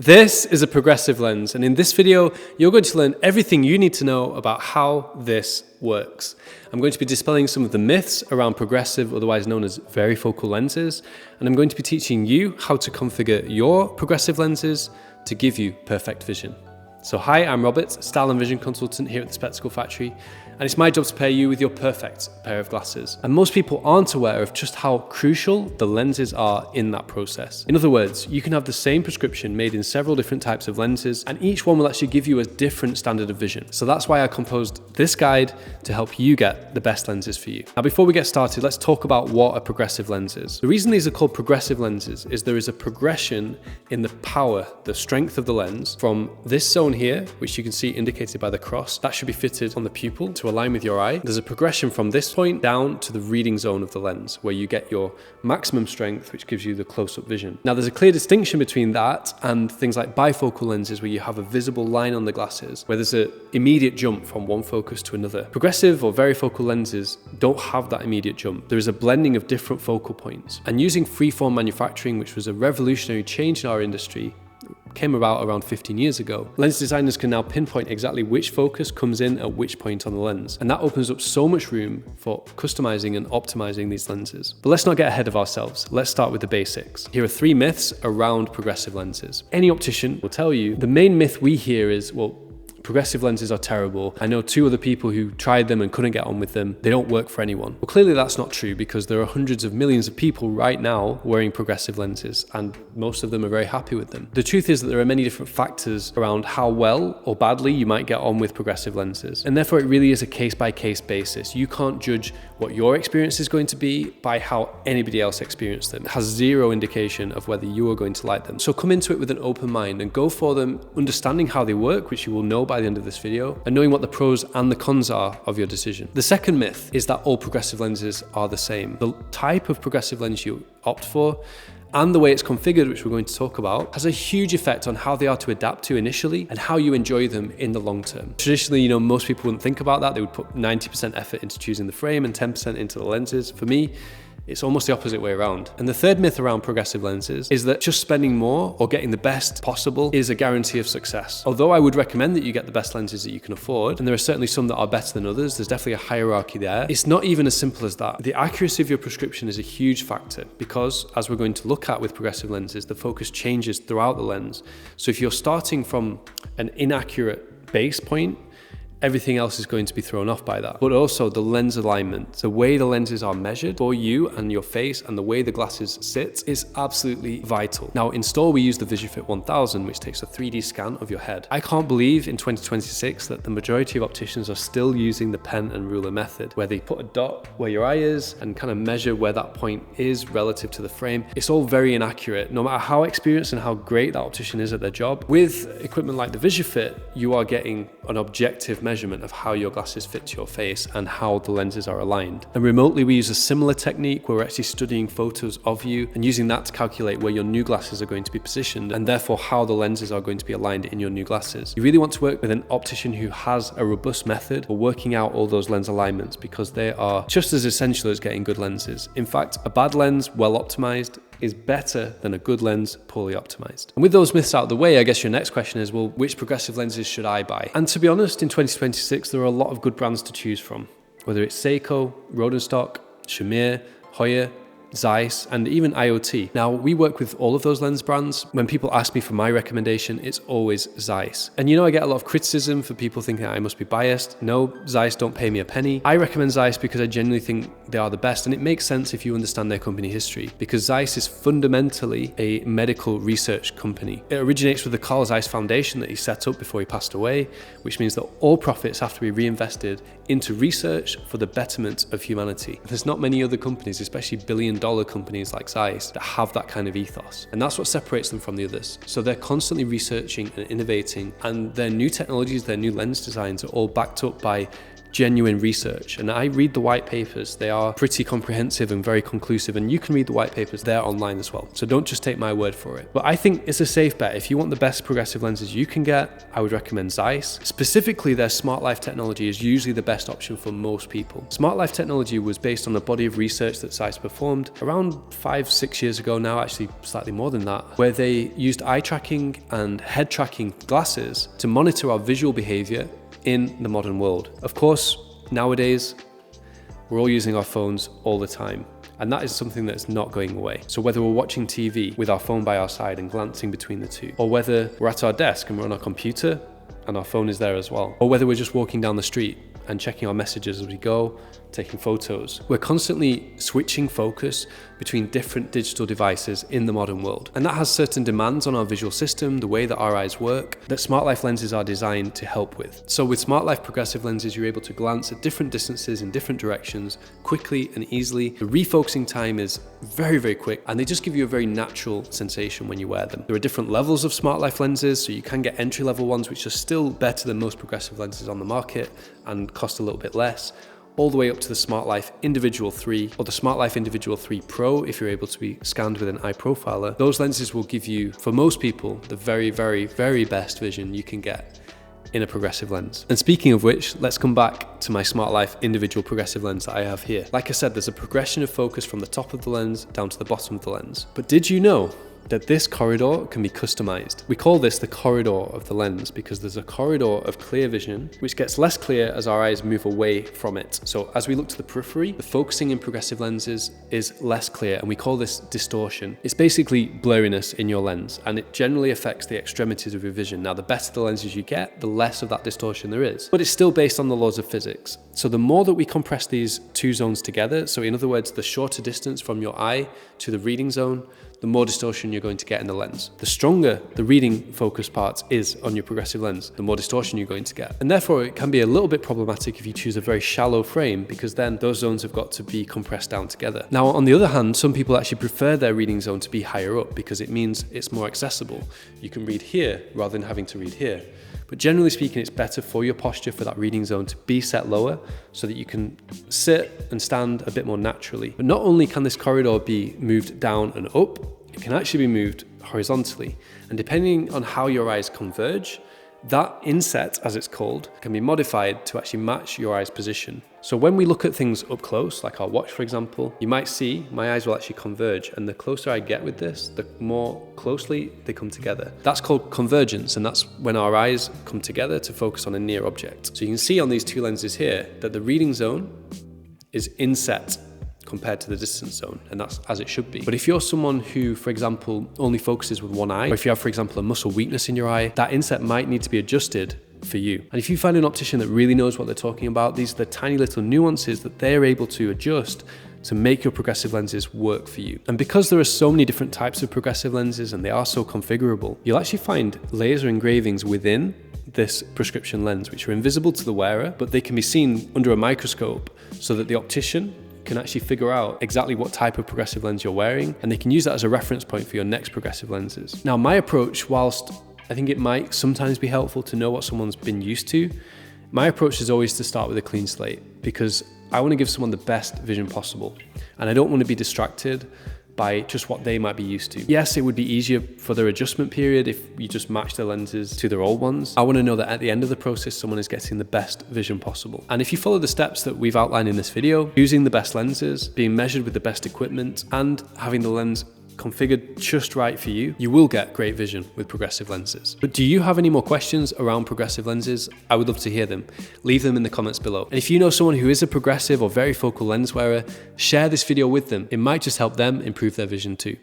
This is a progressive lens, and in this video, you're going to learn everything you need to know about how this works. I'm going to be dispelling some of the myths around progressive, otherwise known as varifocal lenses, and I'm going to be teaching you how to configure your progressive lenses to give you perfect vision. So hi, I'm Robert, Style and Vision Consultant here at the Spectacle Factory, and it's my job to pair you with your perfect pair of glasses. And most people aren't aware of just how crucial the lenses are in that process. In other words, you can have the same prescription made in several different types of lenses, and each one will actually give you a different standard of vision. So that's why I composed this guide to help you get the best lenses for you. Now, before we get started, let's talk about what a progressive lens is. The reason these are called progressive lenses is there is a progression in the power, the strength of the lens from this zone here, which you can see indicated by the cross. That should be fitted on the pupil to align with your eye. There's a progression from this point down to the reading zone of the lens, where you get your maximum strength, which gives you the close-up vision. Now, there's a clear distinction between that and things like bifocal lenses, where you have a visible line on the glasses, where there's an immediate jump from one focus to another. Progressive or varifocal lenses don't have that immediate jump. There is a blending of different focal points. And using freeform manufacturing, which was a revolutionary change in our industry, came about around 15 years ago. Lens designers can now pinpoint exactly which focus comes in at which point on the lens. And that opens up so much room for customizing and optimizing these lenses. But let's not get ahead of ourselves. Let's start with the basics. Here are 3 myths around progressive lenses. Any optician will tell you the main myth we hear is, well, progressive lenses are terrible. I know 2 other people who tried them and couldn't get on with them. They don't work for anyone. Well, clearly that's not true, because there are hundreds of millions of people right now wearing progressive lenses, and most of them are very happy with them. The truth is that there are many different factors around how well or badly you might get on with progressive lenses. And therefore it really is a case-by-case basis. You can't judge what your experience is going to be by how anybody else experienced them. It has zero indication of whether you are going to like them. So come into it with an open mind and go for them, understanding how they work, which you will know by the end of this video, and knowing what the pros and the cons are of your decision. The second myth is that all progressive lenses are the same. The type of progressive lens you opt for and the way it's configured, which we're going to talk about, has a huge effect on how they are to adapt to initially and how you enjoy them in the long term. Traditionally, most people wouldn't think about that. They would put 90% effort into choosing the frame and 10% into the lenses. For me, it's almost the opposite way around. And the third myth around progressive lenses is that just spending more or getting the best possible is a guarantee of success. Although I would recommend that you get the best lenses that you can afford, and there are certainly some that are better than others, there's definitely a hierarchy there. It's not even as simple as that. The accuracy of your prescription is a huge factor, because as we're going to look at with progressive lenses, the focus changes throughout the lens. So if you're starting from an inaccurate base point, everything else is going to be thrown off by that. But also the lens alignment, the way the lenses are measured for you and your face, and the way the glasses sit is absolutely vital. Now in store, we use the VisuFit 1000, which takes a 3D scan of your head. I can't believe in 2026 that the majority of opticians are still using the pen and ruler method, where they put a dot where your eye is and kind of measure where that point is relative to the frame. It's all very inaccurate, no matter how experienced and how great that optician is at their job. With equipment like the VisuFit, you are getting an objective measurement of how your glasses fit to your face and how the lenses are aligned. And remotely, we use a similar technique where we're actually studying photos of you and using that to calculate where your new glasses are going to be positioned, and therefore how the lenses are going to be aligned in your new glasses. You really want to work with an optician who has a robust method for working out all those lens alignments, because they are just as essential as getting good lenses. In fact, a bad lens, well optimized, is better than a good lens, poorly optimized. And with those myths out of the way, I guess your next question is, well, which progressive lenses should I buy? And to be honest, in 2026, there are a lot of good brands to choose from, whether it's Seiko, Rodenstock, Shamir, Hoya, Zeiss, and even IoT. Now, we work with all of those lens brands. When people ask me for my recommendation, it's always Zeiss. And I get a lot of criticism for people thinking I must be biased. No, Zeiss don't pay me a penny. I recommend Zeiss because I genuinely think they are the best, and it makes sense if you understand their company history, because Zeiss is fundamentally a medical research company. It originates with the Carl Zeiss Foundation that he set up before he passed away, which means that all profits have to be reinvested into research for the betterment of humanity. There's not many other companies, especially billion-dollar companies like Zeiss, that have that kind of ethos, and that's what separates them from the others. So they're constantly researching and innovating, and their new technologies, their new lens designs are all backed up by genuine research. And I read the white papers. They are pretty comprehensive and very conclusive, and you can read the white papers. They're online as well. So don't just take my word for it. But I think it's a safe bet. If you want the best progressive lenses you can get, I would recommend Zeiss. Specifically, their Smart Life technology is usually the best option for most people. Smart Life technology was based on a body of research that Zeiss performed around 5-6 years ago now, actually slightly more than that, where they used eye tracking and head tracking glasses to monitor our visual behavior in the modern world. Of course, nowadays, we're all using our phones all the time, and that is something that's not going away. So whether we're watching TV with our phone by our side and glancing between the two, or whether we're at our desk and we're on our computer and our phone is there as well, or whether we're just walking down the street and checking our messages as we go, taking photos. We're constantly switching focus between different digital devices in the modern world. And that has certain demands on our visual system, the way that our eyes work, that Smart Life lenses are designed to help with. So with Smart Life progressive lenses, you're able to glance at different distances in different directions quickly and easily. The refocusing time is very, very quick, and they just give you a very natural sensation when you wear them. There are different levels of Smart Life lenses, so you can get entry-level ones, which are still better than most progressive lenses on the market and cost a little bit less, all the way up to the Smart Life Individual 3 or the Smart Life Individual 3 Pro if you're able to be scanned with an eye profiler. Those lenses will give you, for most people, the very, very, very best vision you can get in a progressive lens. And speaking of which, let's come back to my Smart Life individual progressive lens that I have here. Like I said, there's a progression of focus from the top of the lens down to the bottom of the lens. But did you know that this corridor can be customized? We call this the corridor of the lens because there's a corridor of clear vision which gets less clear as our eyes move away from it. So as we look to the periphery, the focusing in progressive lenses is less clear, and we call this distortion. It's basically blurriness in your lens, and it generally affects the extremities of your vision. Now, the better the lenses you get, the less of that distortion there is, but it's still based on the laws of physics. So the more that we compress these two zones together, so in other words, the shorter distance from your eye to the reading zone, the more distortion you're going to get in the lens. The stronger the reading focus part is on your progressive lens, the more distortion you're going to get. And therefore, it can be a little bit problematic if you choose a very shallow frame, because then those zones have got to be compressed down together. Now, on the other hand, some people actually prefer their reading zone to be higher up because it means it's more accessible. You can read here rather than having to read here. But generally speaking, it's better for your posture for that reading zone to be set lower so that you can sit and stand a bit more naturally. But not only can this corridor be moved down and up, it can actually be moved horizontally. And depending on how your eyes converge, that inset, as it's called, can be modified to actually match your eye's position. So when we look at things up close, like our watch, for example, you might see my eyes will actually converge. And the closer I get with this, the more closely they come together. That's called convergence. And that's when our eyes come together to focus on a near object. So you can see on these two lenses here that the reading zone is inset compared to the distance zone, and that's as it should be. But if you're someone who, for example, only focuses with one eye, or if you have, for example, a muscle weakness in your eye, that inset might need to be adjusted for you. And if you find an optician that really knows what they're talking about, these are the tiny little nuances that they're able to adjust to make your progressive lenses work for you. And because there are so many different types of progressive lenses and they are so configurable, you'll actually find laser engravings within this prescription lens, which are invisible to the wearer, but they can be seen under a microscope so that the optician can actually figure out exactly what type of progressive lens you're wearing, and they can use that as a reference point for your next progressive lenses. Now, my approach, whilst I think it might sometimes be helpful to know what someone's been used to, my approach is always to start with a clean slate, because I want to give someone the best vision possible, and I don't want to be distracted by just what they might be used to. Yes, it would be easier for their adjustment period if you just match their lenses to their old ones. I want to know that at the end of the process, someone is getting the best vision possible. And if you follow the steps that we've outlined in this video, using the best lenses, being measured with the best equipment, and having the lens configured just right for you, you will get great vision with progressive lenses. But do you have any more questions around progressive lenses? I would love to hear them. Leave them in the comments below. And if you know someone who is a progressive or varifocal lens wearer, share this video with them. It might just help them improve their vision too.